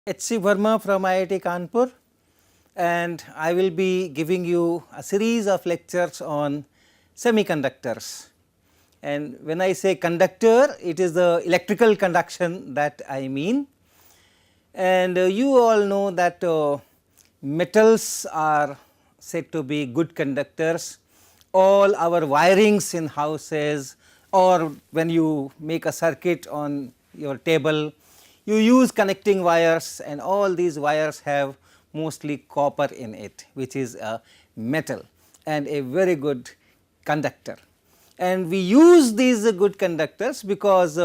H.C. Verma from IIT Kanpur, and I will be giving you a series of lectures on semiconductors. And when I say conductor, it is the electrical conduction that I mean. And you all know that metals are said to be good conductors. All our wirings in houses, or when you make a circuit on your table, you use connecting wires, and all these wires have mostly copper in it, which is a metal and a very good conductor. And we use these good conductors because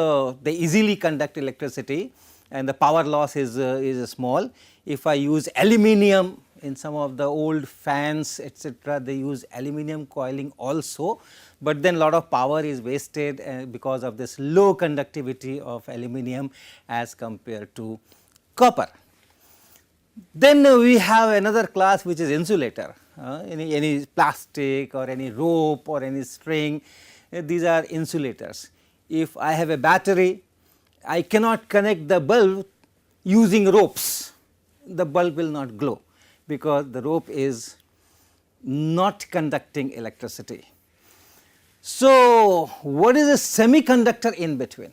they easily conduct electricity and the power loss is small. If I use aluminum in some of the old fans, etc., they use aluminum coiling also, but then lot of power is wasted because of this low conductivity of aluminum as compared to copper. Then we have another class which is insulator, any plastic or any rope or any string, these are insulators. If I have a battery, I cannot connect the bulb using ropes, the bulb will not glow because the rope is not conducting electricity. So, what is a semiconductor in between?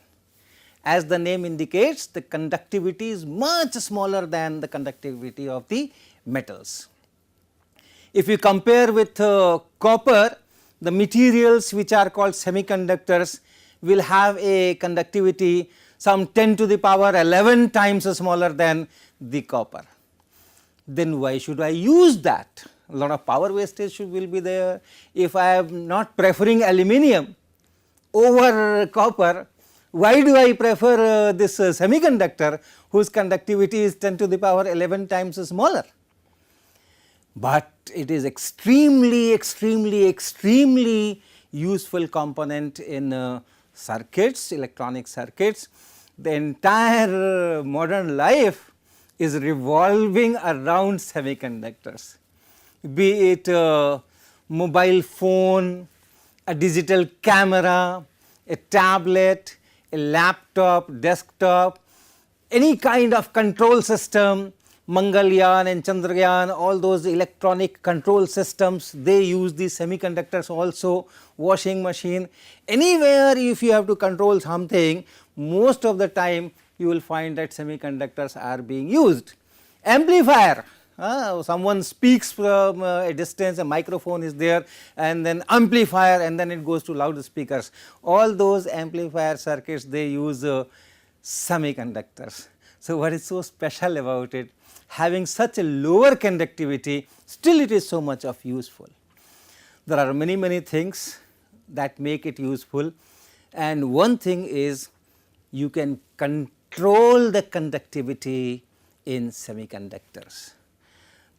As the name indicates, the conductivity is much smaller than the conductivity of the metals. If you compare with copper, the materials which are called semiconductors will have a conductivity some 10 to the power 11 times smaller than the copper. Then why should I use that? A lot of power wastage will be there. If I am not preferring aluminum over copper, why do I prefer this semiconductor whose conductivity is 10 to the power 11 times smaller? But it is extremely useful component in circuits, electronic circuits. The entire modern life is revolving around semiconductors, be it a mobile phone, a digital camera, a tablet, a laptop, desktop, any kind of control system, Mangalyaan and Chandrayaan, all those electronic control systems, they use these semiconductors also, washing machine. Anywhere if you have to control something, most of the time you will find that semiconductors are being used. Amplifier, someone speaks from a distance, a microphone is there, and then amplifier, and then it goes to loudspeakers. All those amplifier circuits, they use semiconductors. So, what is so special about it? Having such a lower conductivity, still it is so much of useful. There are many things that make it useful, and one thing is you can control the conductivity in semiconductors.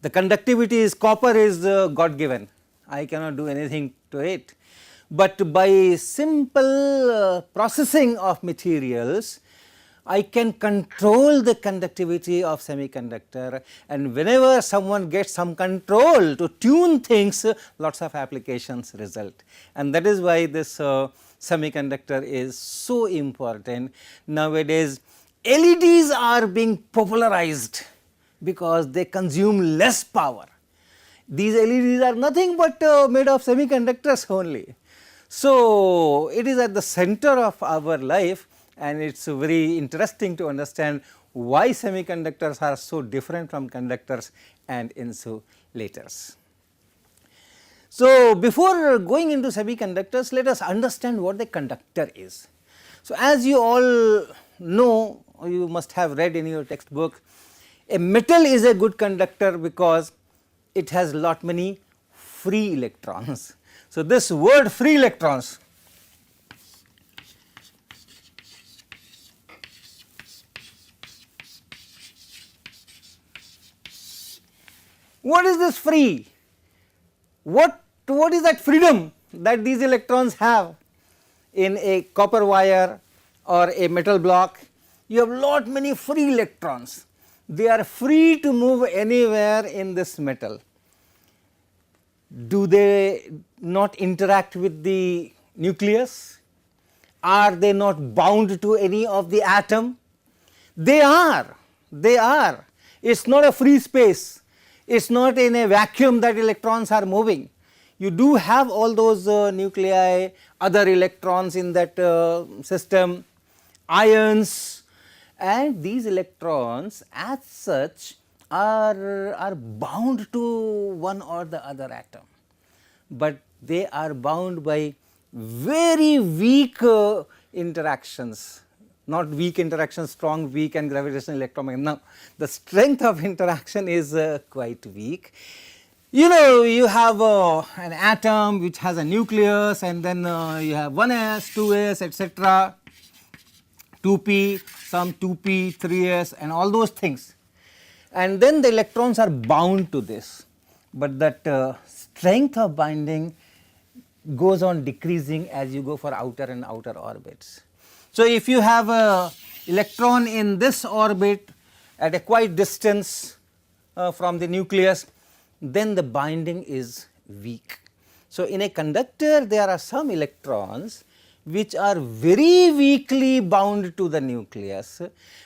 The conductivity is copper is God given, I cannot do anything to it, but by simple processing of materials, I can control the conductivity of semiconductor, and whenever someone gets some control to tune things, lots of applications result, and that is why this semiconductor is so important. Nowadays LEDs are being popularized because they consume less power. These LEDs are nothing but made of semiconductors only. So, it is at the center of our life, and it is very interesting to understand why semiconductors are so different from conductors and insulators. So, before going into semiconductors, let us understand what the conductor is. So, as you all know, or you must have read in your textbook, a metal is a good conductor because it has lot many free electrons. So, this word free electrons, what is this free? What is that freedom that these electrons have? In a copper wire or a metal block, you have lot many free electrons. They are free to move anywhere in this metal. Do they not interact with the nucleus? Are they not bound to any of the atom? They are. They are. It is not a free space, it is not in a vacuum that electrons are moving. You do have all those nuclei, other electrons in that system, ions, and these electrons as such are bound to one or the other atom, but they are bound by very weak interactions, not weak interactions, strong, weak and gravitational electromagnetic. Now, the strength of interaction is quite weak. You know, you have an atom which has a nucleus, and then you have 1s, 2s, etc., 2p, some 2p, 3s, and all those things. And then the electrons are bound to this, but that strength of binding goes on decreasing as you go for outer and outer orbits. So, if you have a electron in this orbit at a quite distance from the nucleus, then the binding is weak. So, in a conductor there are some electrons which are very weakly bound to the nucleus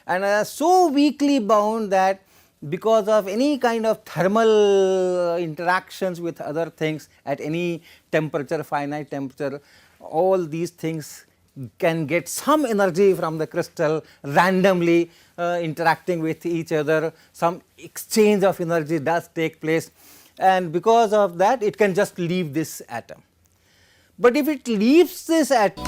and are so weakly bound that because of any kind of thermal interactions with other things at any temperature, finite temperature, all these things can get some energy from the crystal randomly interacting with each other, some exchange of energy does take place, and because of that it can just leave this atom. But if it leaves this atom,